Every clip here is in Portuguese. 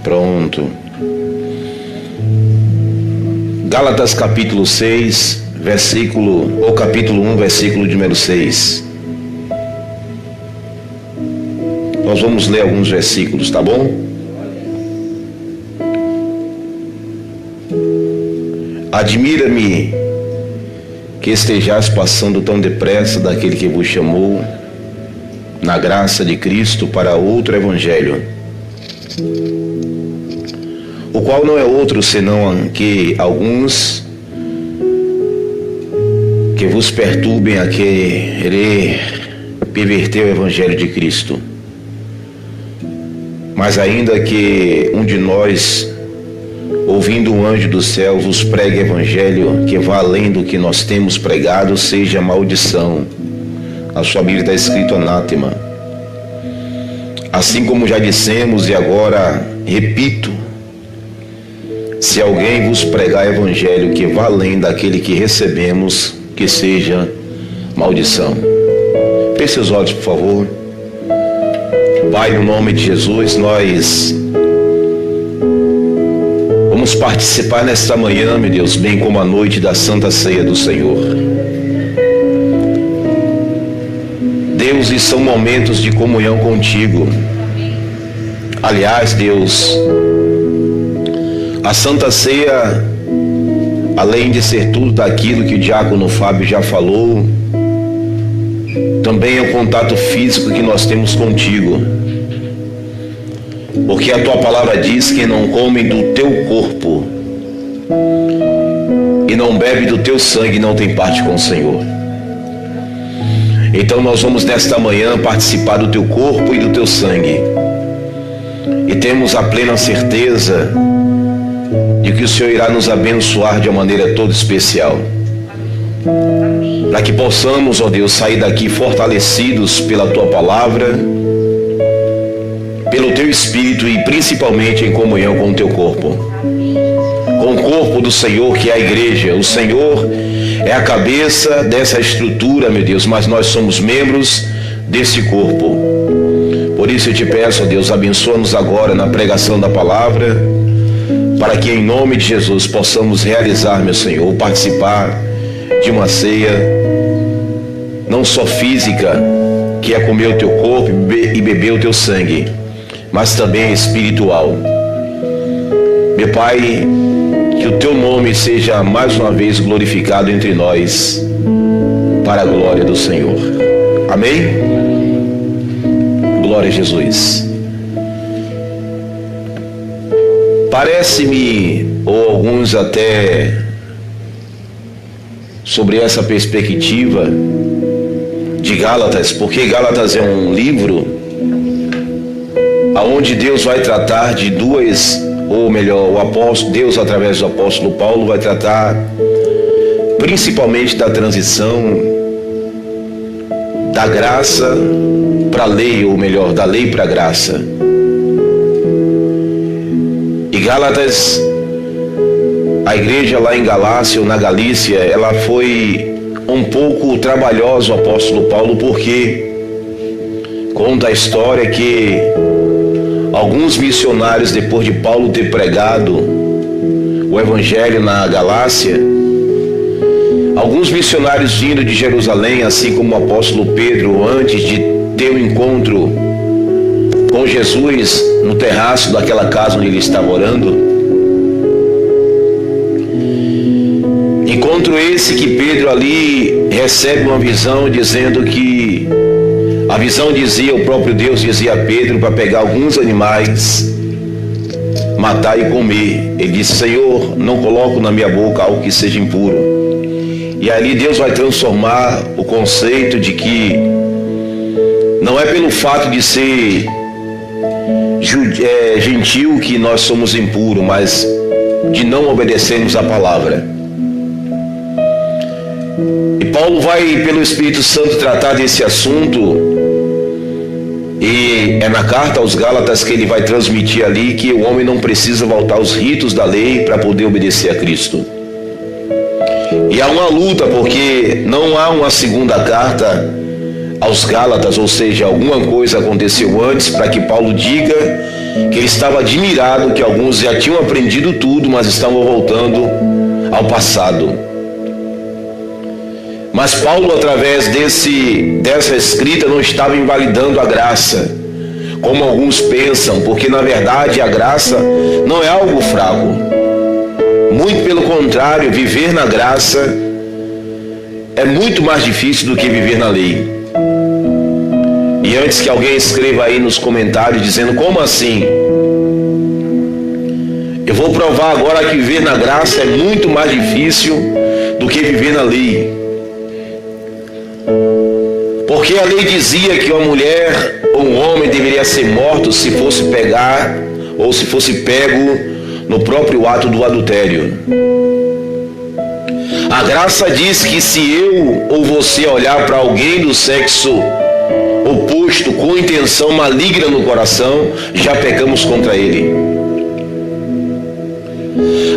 Pronto. Gálatas capítulo 6, capítulo 1, versículo número 6. Nós vamos ler alguns versículos, tá bom? Admira-me que estejais passando tão depressa daquele que vos chamou na graça de Cristo para outro evangelho, o qual não é outro senão que alguns que vos perturbem a querer perverter o evangelho de Cristo. Mas ainda que um de nós, ouvindo um anjo do céu, vos pregue evangelho que vá além do que nós temos pregado, seja maldição. A sua Bíblia está escrito anátema. Assim como já dissemos e agora repito, se alguém vos pregar evangelho que vá além daquele que recebemos, que seja maldição. Feche seus olhos, por favor. Pai, no nome de Jesus, nós vamos participar nesta manhã, meu Deus, bem como a noite da Santa Ceia do Senhor. Deus, e são momentos de comunhão contigo. Aliás, Deus, a Santa Ceia, além de ser tudo daquilo que o diácono Fábio já falou, também é o contato físico que nós temos contigo. Porque a tua palavra diz que não come do teu corpo e não bebe do teu sangue não tem parte com o Senhor. Então nós vamos nesta manhã participar do teu corpo e do teu sangue. E temos a plena certeza de que o Senhor irá nos abençoar de uma maneira toda especial. Para que possamos, ó Deus, sair daqui fortalecidos pela tua palavra, pelo teu Espírito e principalmente em comunhão com o teu corpo. Com o corpo do Senhor, que é a igreja. O Senhor é a cabeça dessa estrutura, meu Deus, mas nós somos membros desse corpo. Por isso eu te peço, ó Deus, abençoa-nos agora na pregação da palavra, para que em nome de Jesus possamos realizar, meu Senhor, participar de uma ceia, não só física, que é comer o teu corpo e beber o teu sangue, mas também espiritual. Meu Pai, que o teu nome seja mais uma vez glorificado entre nós, para a glória do Senhor. Amém? Glória a Jesus. Parece-me, ou alguns até, sobre essa perspectiva de Gálatas, porque Gálatas é um livro aonde Deus vai tratar de duas, ou melhor, o apóstolo, Deus através do apóstolo Paulo vai tratar principalmente da transição da graça para a lei, ou melhor, da lei para a graça. E Gálatas, a igreja lá em Galácia ou na Galícia, ela foi um pouco trabalhosa, o apóstolo Paulo, porque conta a história que alguns missionários, depois de Paulo ter pregado o evangelho na Galácia, alguns missionários vindo de Jerusalém, assim como o apóstolo Pedro, antes de ter um encontro com Jesus no terraço daquela casa onde ele estava orando, encontro esse que Pedro ali recebe uma visão dizendo que a visão dizia, o próprio Deus dizia a Pedro para pegar alguns animais, matar e comer. Ele disse: Senhor, não coloco na minha boca algo que seja impuro. E ali Deus vai transformar o conceito de que não é pelo fato de ser gentil que nós somos impuros, mas de não obedecermos a palavra. E Paulo vai, pelo Espírito Santo, tratar desse assunto, e é na carta aos Gálatas que ele vai transmitir ali que o homem não precisa voltar aos ritos da lei para poder obedecer a Cristo. E há uma luta, porque não há uma segunda carta aos Gálatas, ou seja, alguma coisa aconteceu antes para que Paulo diga que ele estava admirado que alguns já tinham aprendido tudo, mas estavam voltando ao passado. Mas Paulo, através dessa escrita, não estava invalidando a graça, como alguns pensam, porque na verdade a graça não é algo fraco. Muito pelo contrário, viver na graça é muito mais difícil do que viver na lei. E antes que alguém escreva aí nos comentários dizendo, como assim? Eu vou provar agora que viver na graça é muito mais difícil do que viver na lei. Porque a lei dizia que uma mulher ou um homem deveria ser morto se fosse pegar ou se fosse pego no próprio ato do adultério. A graça diz que se eu ou você olhar para alguém do sexo oposto com intenção maligna no coração, já pecamos contra ele.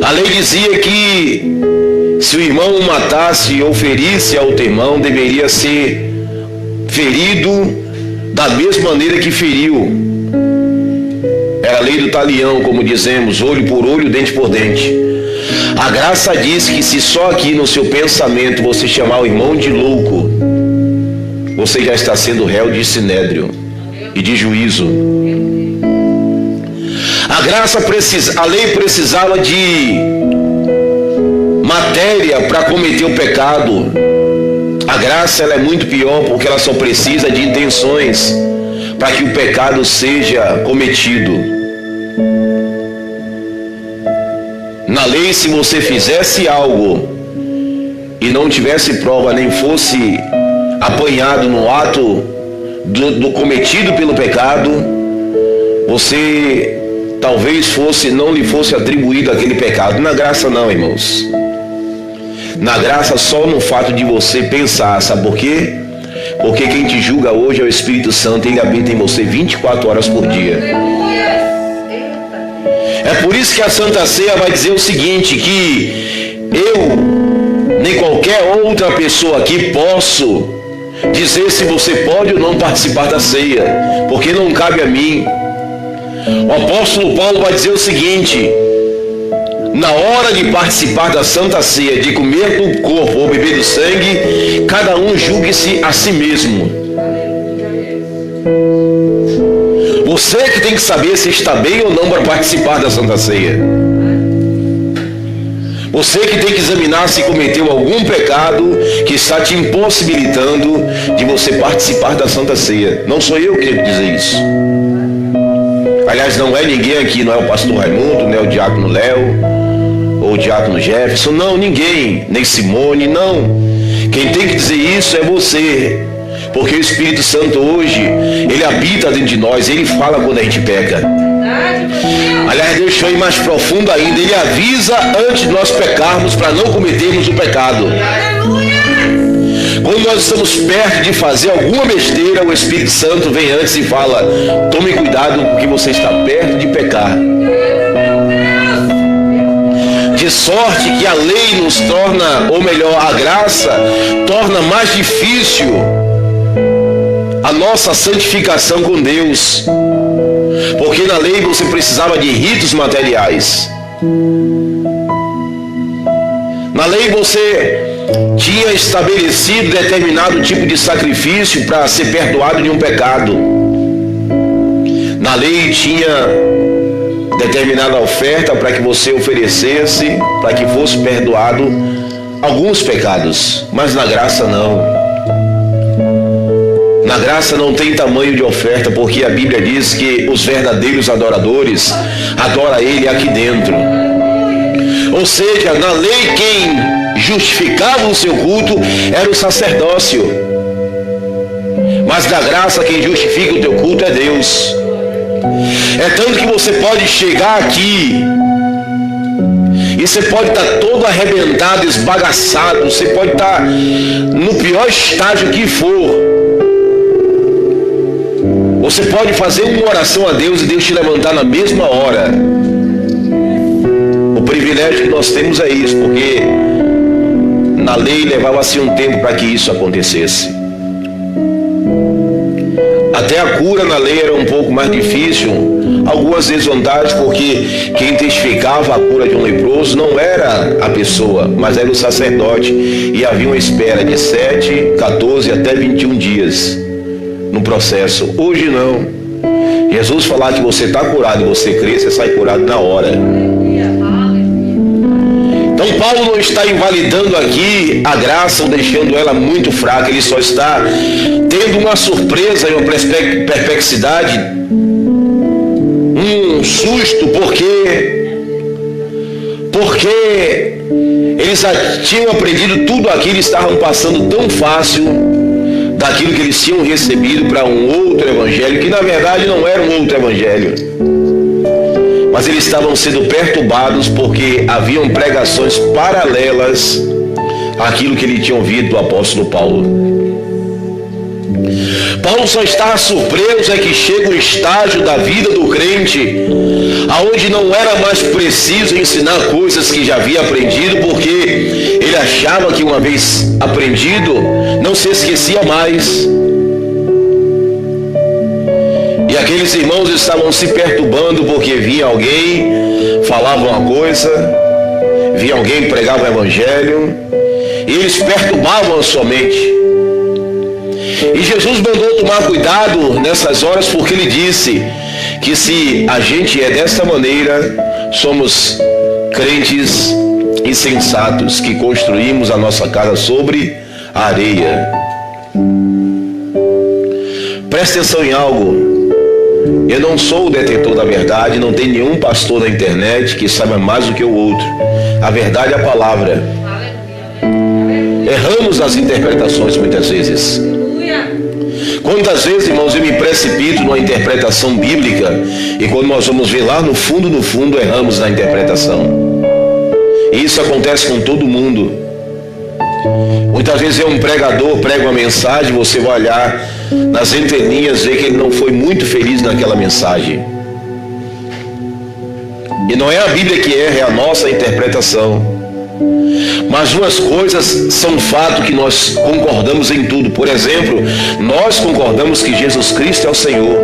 A lei dizia que se o irmão o matasse ou ferisse a outro irmão, deveria ser ferido da mesma maneira que feriu. Era a lei do talião, como dizemos, olho por olho, dente por dente. A graça diz que se só aqui no seu pensamento você chamar o irmão de louco, você já está sendo réu de sinédrio e de juízo. A lei precisava de matéria para cometer o pecado. A graça ela é muito pior porque ela só precisa de intenções para que o pecado seja cometido. Na lei, se você fizesse algo e não tivesse prova, nem fosse apanhado no ato do cometido pelo pecado, você talvez não lhe fosse atribuído aquele pecado. Na graça não, irmãos. Na graça só no fato de você pensar, sabe por quê? Porque quem te julga hoje é o Espírito Santo, ele habita em você 24 horas por dia. É por isso que a Santa Ceia vai dizer o seguinte, que eu, nem qualquer outra pessoa aqui posso dizer se você pode ou não participar da ceia, porque não cabe a mim. O apóstolo Paulo vai dizer o seguinte, na hora de participar da Santa Ceia, de comer do corpo ou beber do sangue, cada um julgue-se a si mesmo. Você que tem que saber se está bem ou não para participar da Santa Ceia. Você que tem que examinar se cometeu algum pecado que está te impossibilitando de você participar da Santa Ceia. Não sou eu que tenho que dizer isso. Aliás, não é ninguém aqui, não é o pastor Raimundo, não é o diácono Léo, ou o diácono Jefferson, não, ninguém, nem Simone, não. Quem tem que dizer isso é você, porque o Espírito Santo hoje, ele habita dentro de nós, ele fala quando a gente peca. Aliás, deixa eu ir mais profundo ainda, ele avisa antes de nós pecarmos para não cometermos o pecado. Quando nós estamos perto de fazer alguma besteira, o Espírito Santo vem antes e fala, tome cuidado porque você está perto de pecar. De sorte que a lei nos torna, ou melhor, a graça torna mais difícil a nossa santificação com Deus. Porque na lei você precisava de ritos materiais. Na lei você tinha estabelecido determinado tipo de sacrifício para ser perdoado de um pecado. Na lei tinha determinada oferta para que você oferecesse, para que fosse perdoado alguns pecados. Mas na graça não. Na graça não tem tamanho de oferta, porque a Bíblia diz que os verdadeiros adoradores adoram Ele aqui dentro. Ou seja, na lei quem justificava o seu culto era o sacerdócio. Mas na graça quem justifica o teu culto é Deus. É tanto que você pode chegar aqui e você pode estar todo arrebentado, esbagaçado, você pode estar no pior estágio que for. Você pode fazer uma oração a Deus e Deus te levantar na mesma hora. O privilégio que nós temos é isso, porque na lei levava-se um tempo para que isso acontecesse. Até a cura na lei era um pouco mais difícil, algumas desvantagens, porque quem testificava a cura de um leproso não era a pessoa, mas era o sacerdote, e havia uma espera de 7, 14 até 21 dias no processo. Hoje não. Jesus falar que você está curado e você crê, você sai curado na hora. Então Paulo não está invalidando aqui a graça ou deixando ela muito fraca. Ele só está tendo uma surpresa e uma perplexidade, um susto, porque eles já tinham aprendido tudo aquilo, estavam passando tão fácil daquilo que eles tinham recebido para um outro evangelho, que na verdade não era um outro evangelho. Mas eles estavam sendo perturbados porque haviam pregações paralelas àquilo que ele tinha ouvido do apóstolo Paulo. Paulo só está surpreso é que chega um estágio da vida do crente aonde não era mais preciso ensinar coisas que já havia aprendido, porque ele achava que uma vez aprendido não se esquecia mais. E aqueles irmãos estavam se perturbando porque via alguém, falava uma coisa, via alguém pregava o evangelho, e eles perturbavam a sua mente. E Jesus mandou tomar cuidado nessas horas, porque ele disse que se a gente é desta maneira, somos crentes insensatos que construímos a nossa casa sobre a areia. Preste atenção em algo. Eu não sou o detentor da verdade, não tem nenhum pastor na internet que saiba mais do que o outro. A verdade é a palavra. Erramos nas interpretações muitas vezes. Quantas vezes, irmãos, eu me precipito numa interpretação bíblica e quando nós vamos ver lá no fundo, erramos na interpretação. E isso acontece com todo mundo. Muitas vezes um pregador prega uma mensagem, você vai olhar nas entrelinhas, ver que ele não foi muito feliz naquela mensagem. E não é a Bíblia que erra, é a nossa interpretação. Mas duas coisas são fato que nós concordamos em tudo. Por exemplo, nós concordamos que Jesus Cristo é o Senhor.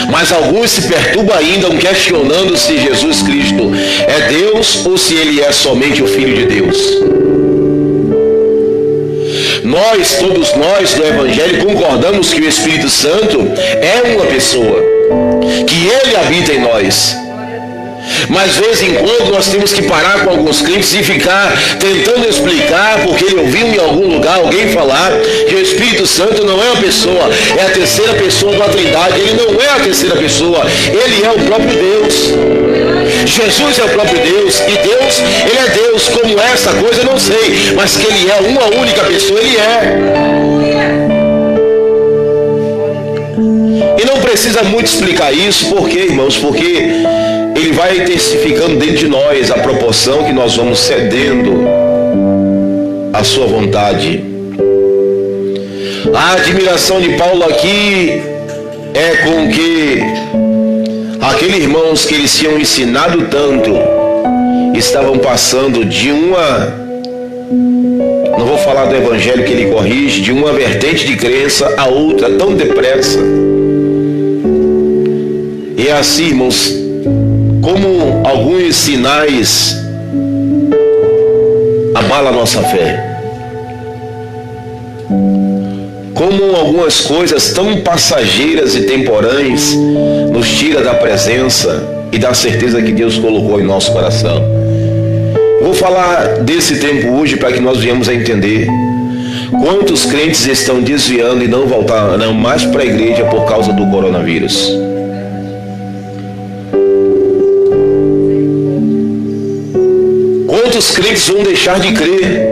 Mas alguns se perturbam ainda questionando se Jesus Cristo é Deus ou se Ele é somente o Filho de Deus. Todos nós do Evangelho concordamos que o Espírito Santo é uma pessoa, que Ele habita em nós. Mas de vez em quando nós temos que parar com alguns crentes e ficar tentando explicar, porque ele ouviu em algum lugar alguém falar que o Espírito Santo não é uma pessoa, é a terceira pessoa da Trindade. Ele não é a terceira pessoa, ele é o próprio Deus. Jesus é o próprio Deus, e Deus, ele é Deus. Como é essa coisa eu não sei, mas que ele é uma única pessoa, ele é. E não precisa muito explicar isso, por quê, irmãos? Porque ele vai intensificando dentro de nós a proporção que nós vamos cedendo à sua vontade. A admiração de Paulo aqui é com que aqueles irmãos que eles tinham ensinado tanto estavam passando de uma, não vou falar do evangelho que ele corrige, de uma vertente de crença a outra tão depressa. E é assim, irmãos, como alguns sinais abalam a nossa fé. Como algumas coisas tão passageiras e temporãs nos tira da presença e da certeza que Deus colocou em nosso coração. Vou falar desse tempo hoje para que nós venhamos a entender quantos crentes estão desviando e não voltarão mais para a igreja por causa do coronavírus. Quantos crentes vão deixar de crer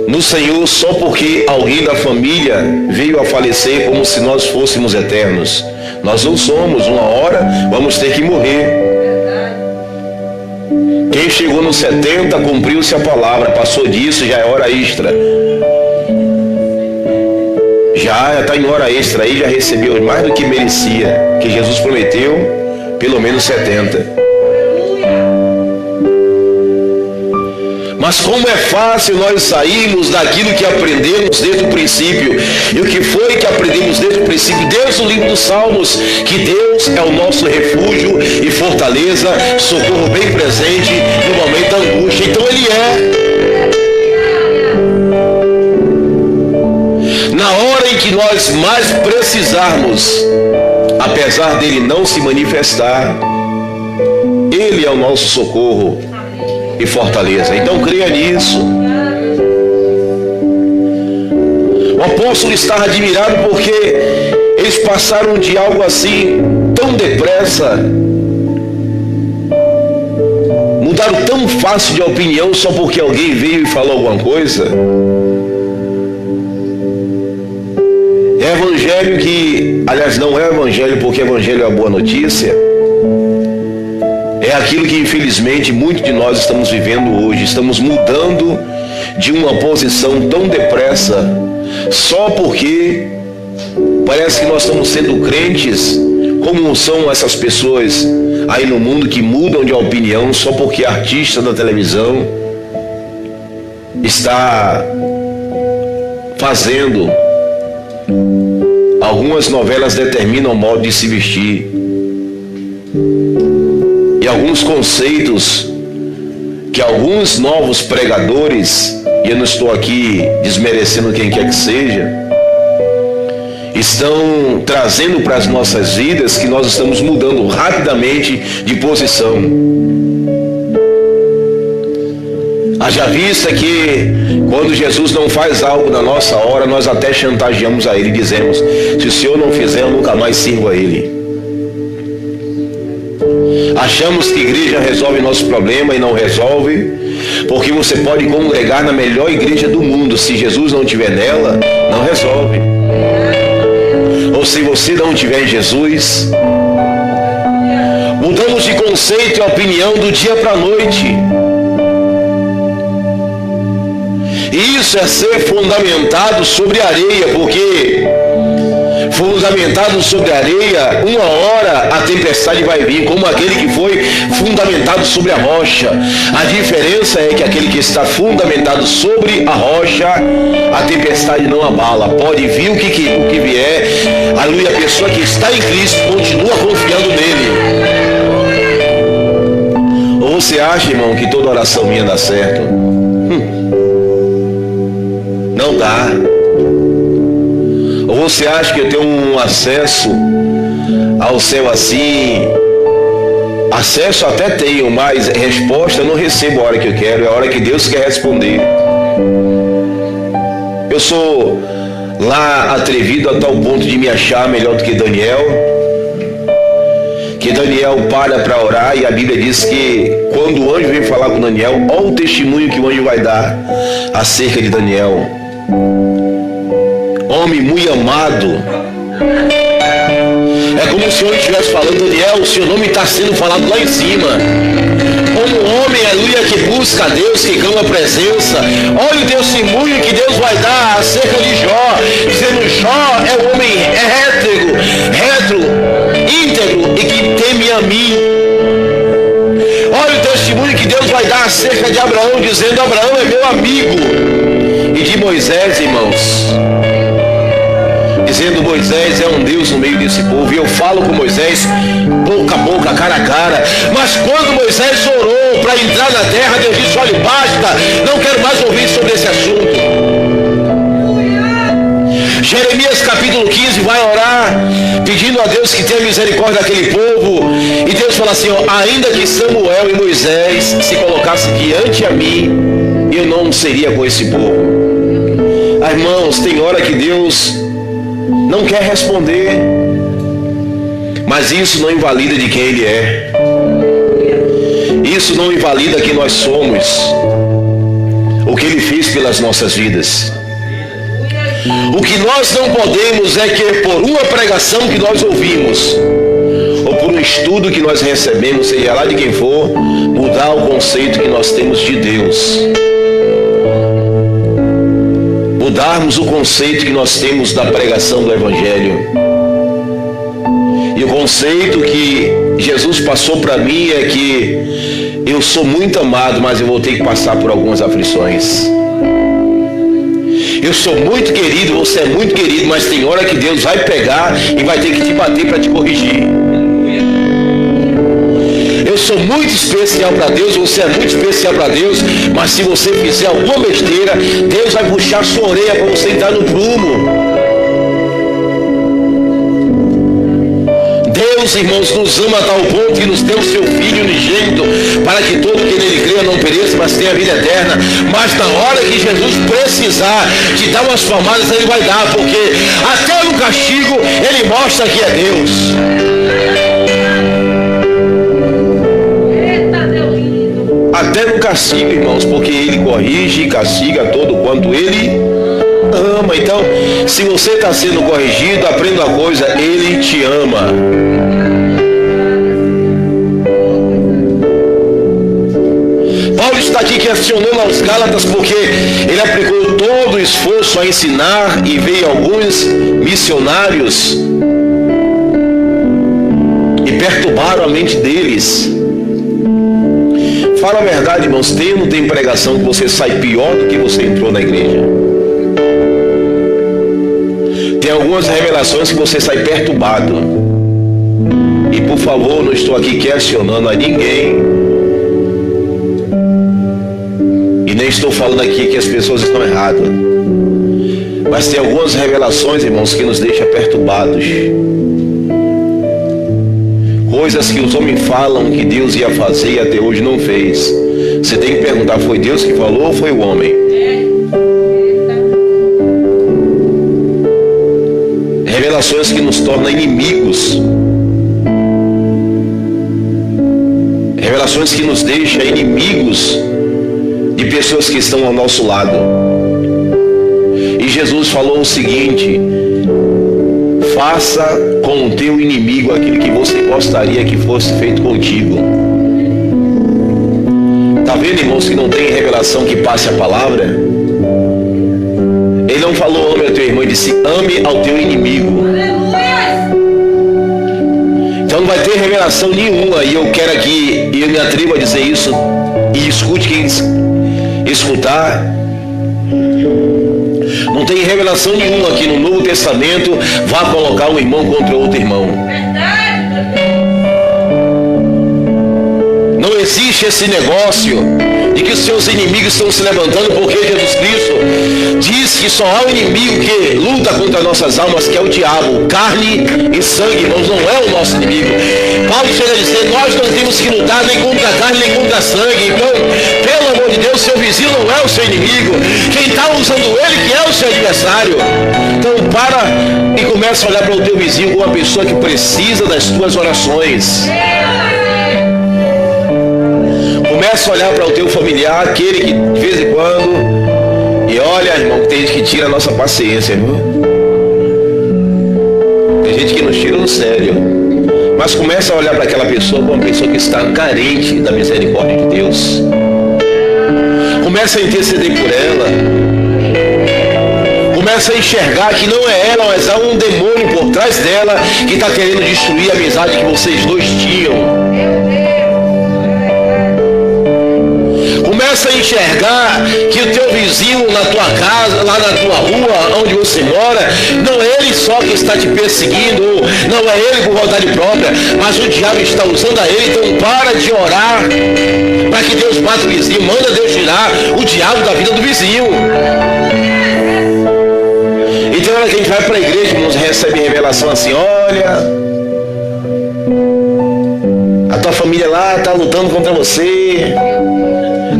no Senhor só porque alguém da família veio a falecer, como se nós fôssemos eternos? Nós não somos, uma hora vamos ter que morrer. Quem chegou nos 70 cumpriu-se a palavra, passou disso já é hora extra. Já está em hora extra aí, já recebeu mais do que merecia, que Jesus prometeu, pelo menos 70. Mas como é fácil nós sairmos daquilo que aprendemos desde o princípio. E o que foi que aprendemos desde o princípio? Desde o livro dos Salmos, que Deus é o nosso refúgio e fortaleza, socorro bem presente no momento da angústia. Então Ele é. Na hora em que nós mais precisarmos, apesar dele não se manifestar, Ele é o nosso socorro e fortaleza. Então creia nisso. O apóstolo está admirado porque eles passaram de algo assim tão depressa, mudaram tão fácil de opinião só porque alguém veio e falou alguma coisa. É evangelho que, aliás, não é evangelho porque evangelho é a boa notícia. É aquilo que infelizmente muitos de nós estamos vivendo hoje. Estamos mudando de uma posição tão depressa só porque parece que nós estamos sendo crentes, como são essas pessoas aí no mundo que mudam de opinião só porque a artista da televisão está fazendo. Algumas novelas determinam o modo de se vestir. E alguns conceitos que alguns novos pregadores, e eu não estou aqui desmerecendo quem quer que seja, estão trazendo para as nossas vidas, que nós estamos mudando rapidamente de posição. Haja vista que quando Jesus não faz algo na nossa hora, nós até chantageamos a Ele e dizemos: se o Senhor não fizer, eu nunca mais sirvo a Ele. Achamos que a igreja resolve nosso problema e não resolve, porque você pode congregar na melhor igreja do mundo, se Jesus não estiver nela, não resolve. Ou se você não tiver em Jesus, mudamos de conceito e opinião do dia para a noite. E isso é ser fundamentado sobre a areia, porque fundamentado sobre a areia, uma hora a tempestade vai vir, como aquele que foi fundamentado sobre a rocha. A diferença é que aquele que está fundamentado sobre a rocha, a tempestade não abala. Pode vir o que vier, aleluia. A pessoa que está em Cristo continua confiando nele. Ou você acha, irmão, que toda oração minha dá certo? Não dá. Ou você acha que eu tenho um acesso ao céu assim? Acesso até tenho, mas resposta eu não recebo a hora que eu quero, é a hora que Deus quer responder. Eu sou lá atrevido a tal ponto de me achar melhor do que Daniel, que Daniel para orar, e a Bíblia diz que quando o anjo vem falar com Daniel, olha o testemunho que o anjo vai dar acerca de Daniel. Homem muito amado. É como se o Senhor estivesse falando: Daniel, o seu nome está sendo falado lá em cima. Como um homem, aleluia, que busca a Deus, que clama a presença. Olha o testemunho que Deus vai dar acerca de Jó, dizendo: Jó é um homem retro, íntegro e que teme a mim. Olha o testemunho que Deus vai dar acerca de Abraão, dizendo: Abraão é meu amigo. E de Moisés, irmãos, dizendo: Moisés é um Deus no meio desse povo. E eu falo com Moisés boca a boca, cara a cara. Mas quando Moisés orou para entrar na terra, Deus disse: olha, basta, não quero mais ouvir sobre esse assunto. Jeremias capítulo 15 vai orar pedindo a Deus que tenha misericórdia daquele povo. E Deus fala assim: ó, ainda que Samuel e Moisés se colocassem diante a mim, eu não seria com esse povo. Irmãos, tem hora que Deus não quer responder, mas isso não invalida de quem Ele é. Isso não invalida quem nós somos, o que Ele fez pelas nossas vidas. O que nós não podemos é que por uma pregação que nós ouvimos, ou por um estudo que nós recebemos, seja lá de quem for, mudar o conceito que nós temos de Deus. Mudarmos o conceito que nós temos da pregação do Evangelho. E o conceito que Jesus passou para mim é que eu sou muito amado, mas eu vou ter que passar por algumas aflições. Eu sou muito querido, você é muito querido, mas tem hora que Deus vai pegar e vai ter que te bater para te corrigir. Eu sou muito especial para Deus, você é muito especial para Deus, mas se você fizer alguma besteira, Deus vai puxar sua orelha para você entrar no prumo. Deus, irmãos, nos ama a tal ponto que nos deu o seu Filho unigênito, para que todo que nele creia não pereça, mas tenha vida eterna. Mas na hora que Jesus precisar de dar umas palmadas, ele vai dar, porque até no castigo ele mostra que é Deus. Até no castigo, irmãos, porque ele corrige e castiga todo quanto ele ama. Então, se você está sendo corrigido, aprenda uma coisa: ele te ama. Paulo está aqui questionando aos Gálatas porque ele aplicou todo o esforço a ensinar e veio alguns missionários e perturbaram a mente deles. Fala a verdade, irmãos, tem ou não tem pregação que você sai pior do que você entrou na igreja? Tem algumas revelações que você sai perturbado. E por favor, não estou aqui questionando a ninguém. E nem estou falando aqui que as pessoas estão erradas. Mas tem algumas revelações, irmãos, que nos deixam perturbados. Coisas que os homens falam que Deus ia fazer e até hoje não fez. Você tem que perguntar: foi Deus que falou ou foi o homem? Revelações que nos tornam inimigos. Revelações que nos deixam inimigos de pessoas que estão ao nosso lado. E Jesus falou o seguinte: faça com o teu inimigo aquilo que você gostaria que fosse feito contigo. Está vendo, irmãos, que não tem revelação que passe a palavra? Ele não falou ame ao teu irmão, ele disse ame ao teu inimigo. Então não vai ter revelação nenhuma, e eu quero aqui, e eu me atrevo a dizer isso, e escute quem escutar. Não tem revelação nenhuma aqui no Novo Testamento vá colocar um irmão contra outro irmão. Não existe esse negócio de que os seus inimigos estão se levantando, porque Jesus Cristo diz que só há um inimigo que luta contra nossas almas, que é o diabo. Carne e sangue, irmãos, não é o nosso inimigo. Paulo chega a dizer: nós não temos que lutar nem contra a carne nem contra a sangue. Então, pelo amor de Deus, seu vizinho não é o seu inimigo. Quem está usando ele que é o seu adversário. Então para e começa a olhar para o teu vizinho como uma pessoa que precisa das tuas orações. Começa a olhar para o teu familiar, aquele que de vez em quando, e olha, irmão, tem gente que tira a nossa paciência, viu? Tem gente que nos tira no sério. Mas começa a olhar para aquela pessoa como uma pessoa que está carente da misericórdia de Deus. Começa a interceder por ela. Começa a enxergar que não é ela, mas há um demônio por trás dela que está querendo destruir a amizade que vocês dois tinham. Começa a enxergar que o teu vizinho na tua casa, lá na tua rua, onde você mora, não é ele só que está te perseguindo, não é ele por vontade própria, mas o diabo está usando a ele. Então para de orar para que Deus mate o vizinho, manda Deus tirar o diabo da vida do vizinho. Então a gente vai para a igreja, irmãos, recebe revelação assim: olha, a tua família lá está lutando contra você.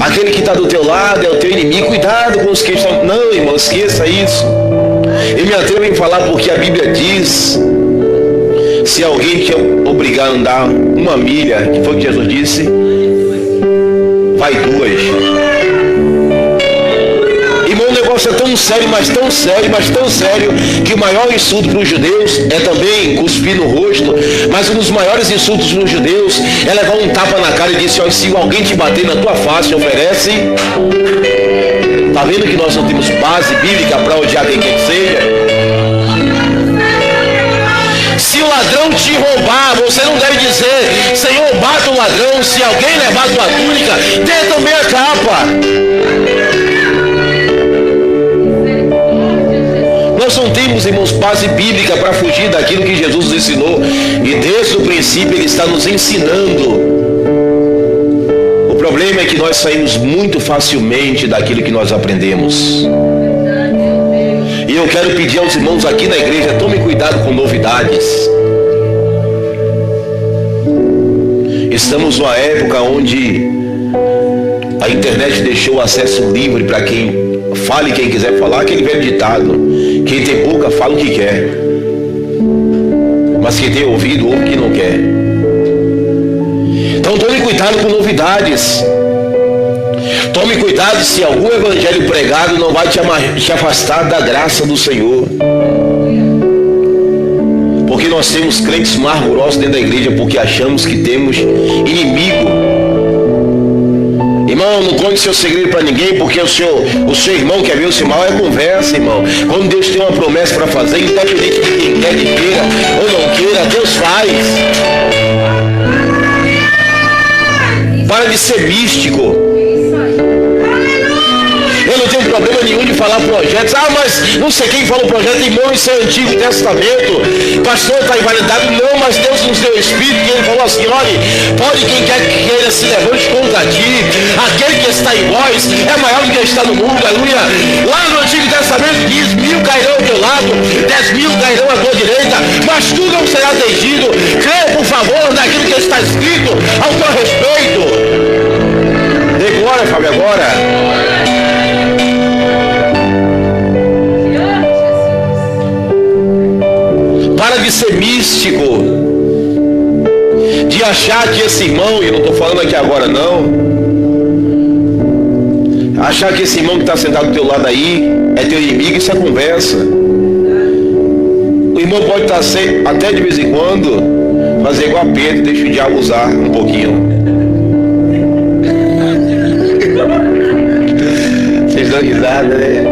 Aquele que está do teu lado é o teu inimigo. Cuidado com os que estão... Não, irmão, esqueça isso. Eu me atrevo em falar porque a Bíblia diz: se alguém te obrigar a andar uma milha, que foi o que Jesus disse, vai duas. Irmão, o negócio é tão sério, mas tão sério, mas tão sério, que o maior insulto para os judeus é também cuspir no rosto. Mas um dos maiores insultos para os judeus é levar um tapa na cara e dizer: olha, se alguém te bater na tua face, oferece. Está vendo que nós não temos base bíblica para odiar quem quer que seja? Se o ladrão te roubar, você não deve dizer: Senhor, bata o ladrão. Se alguém levar tua túnica, dê também a capa. Nós não temos, irmãos, base bíblica para fugir daquilo que Jesus nos ensinou. E desde o princípio Ele está nos ensinando. O problema é que nós saímos muito facilmente daquilo que nós aprendemos. E eu quero pedir aos irmãos aqui na igreja: tome cuidado com novidades. Estamos numa época onde a internet deixou o acesso livre para quem fale, quem quiser falar, aquele velho ditado: quem tem boca fala o que quer, mas quem tem ouvido ouve o que não quer. Então tome cuidado com novidades. Tome cuidado se algum evangelho pregado não vai te afastar da graça do Senhor. Porque nós temos crentes margurosos dentro da igreja porque achamos que temos inimigo. Irmão, não conte seu segredo para ninguém, porque o seu irmão quer ver o seu mal. É conversa, irmão. Quando Deus tem uma promessa para fazer, independente de quem quer que queira ou não queira, Deus faz. Para de ser místico. Eu não tenho problema nenhum de falar projetos. Mas não sei quem falou projeto, irmão, isso é Antigo Testamento. Pastor, está invalidado. Não, mas Deus nos deu o Espírito e Ele falou assim: olhe, pode quem quer que queira se levante contra ti. Aquele que está em vós é maior do que está no mundo. Aleluia. Lá no Antigo Testamento diz: 1000 cairão ao teu lado, 10.000 cairão à tua direita, mas tu não será atingido. Crê, por favor, naquilo que está escrito ao teu respeito. Dê glória, Fábio, agora. Para de ser místico, de achar que esse irmão, e eu não estou falando aqui agora não, achar que esse irmão que está sentado do teu lado aí é teu inimigo. Isso é conversa. O irmão pode estar até de vez em quando fazer igual a Pedro: deixa o diabo usar um pouquinho. Vocês dão risada, né?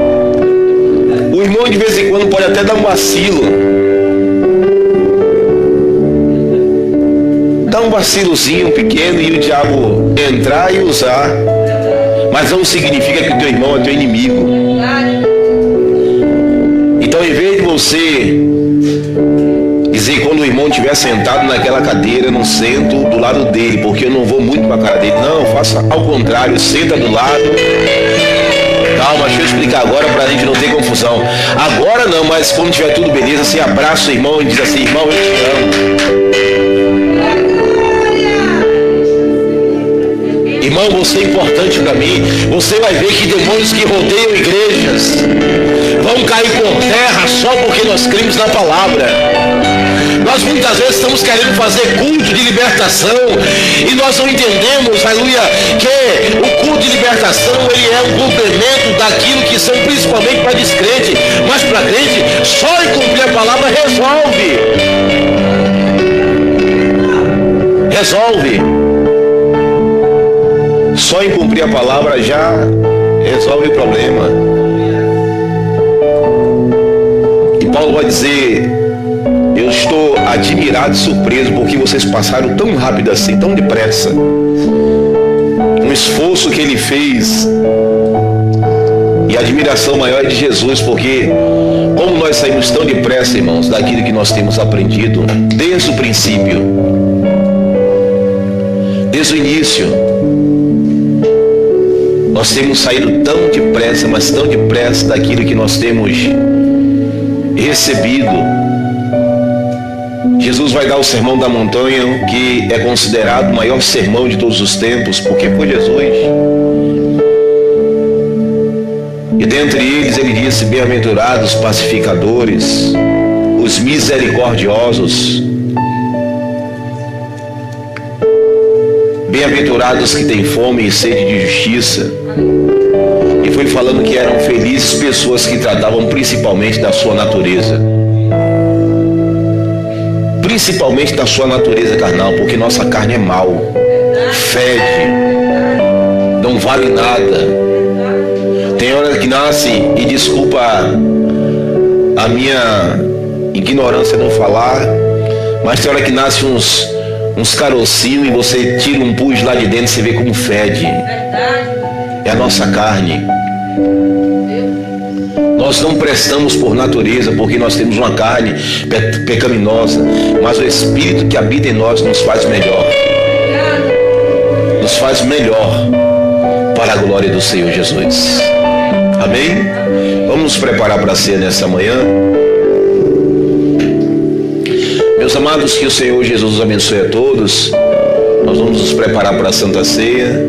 O irmão de vez em quando pode até dar um vacilo. Dá um vacilozinho pequeno e o diabo entrar e usar. Mas não significa que o teu irmão é teu inimigo. Então, em vez de você dizer, quando o irmão estiver sentado naquela cadeira, eu não sento do lado dele, porque eu não vou muito para a cara dele. Não, faça ao contrário, senta do lado. Calma, deixa eu explicar agora para a gente não ter confusão. Agora não, mas quando tiver tudo beleza, você abraça o irmão e diz assim: irmão, eu te amo. Irmão, você é importante para mim. Você vai ver que demônios que rodeiam igrejas vão cair por terra só porque nós cremos na palavra. Nós muitas vezes estamos querendo fazer culto de libertação e nós não entendemos, aleluia, que o culto de libertação ele é um complemento daquilo que são principalmente para descrente, mas para crente, só em cumprir a palavra resolve. Só em cumprir a palavra já resolve o problema. E Paulo vai dizer: eu estou admirado e surpreso porque vocês passaram tão rápido assim, tão depressa. Um esforço que ele fez. E a admiração maior é de Jesus, porque como nós saímos tão depressa, irmãos, daquilo que nós temos aprendido desde o princípio, desde o início. Nós temos saído tão depressa, mas tão depressa daquilo que nós temos recebido. Jesus vai dar o sermão da montanha, que é considerado o maior sermão de todos os tempos, porque foi Jesus. E dentre eles ele disse: bem-aventurados os pacificadores, os misericordiosos, bem-aventurados que têm fome e sede de justiça. E foi falando que eram felizes pessoas que tratavam principalmente da sua natureza. Principalmente da sua natureza carnal, porque nossa carne é mal, fede, não vale nada. Tem hora que nasce, e desculpa a minha ignorância não falar, Mas tem hora que nasce uns carocinhos e você tira um pus lá de dentro e você vê como fede. É a nossa carne. Nós não prestamos por natureza, porque nós temos uma carne pecaminosa, mas o Espírito que habita em nós nos faz melhor. Nos faz melhor para a glória do Senhor Jesus. Amém? Vamos nos preparar para a ceia nessa manhã. Meus amados, que o Senhor Jesus os abençoe a todos. Nós vamos nos preparar para a Santa Ceia.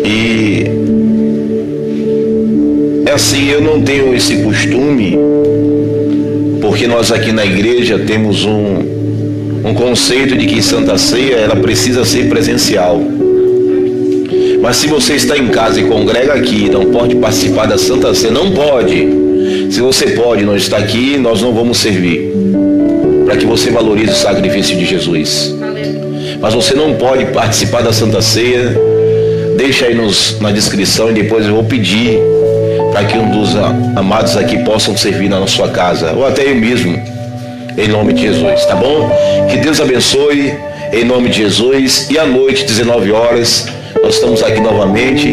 E é assim, eu não tenho esse costume, porque nós aqui na igreja temos um conceito de que Santa Ceia ela precisa ser presencial. Mas se você está em casa e congrega aqui e não pode participar da Santa Ceia, não pode. Se você pode não estar aqui, nós não vamos servir, para que você valorize o sacrifício de Jesus. Mas você não pode participar da Santa Ceia, deixa aí na descrição e depois eu vou pedir para que um dos amados aqui possam servir na sua casa, ou até eu mesmo, em nome de Jesus, tá bom? Que Deus abençoe, em nome de Jesus. E à noite, 19 horas, nós estamos aqui novamente.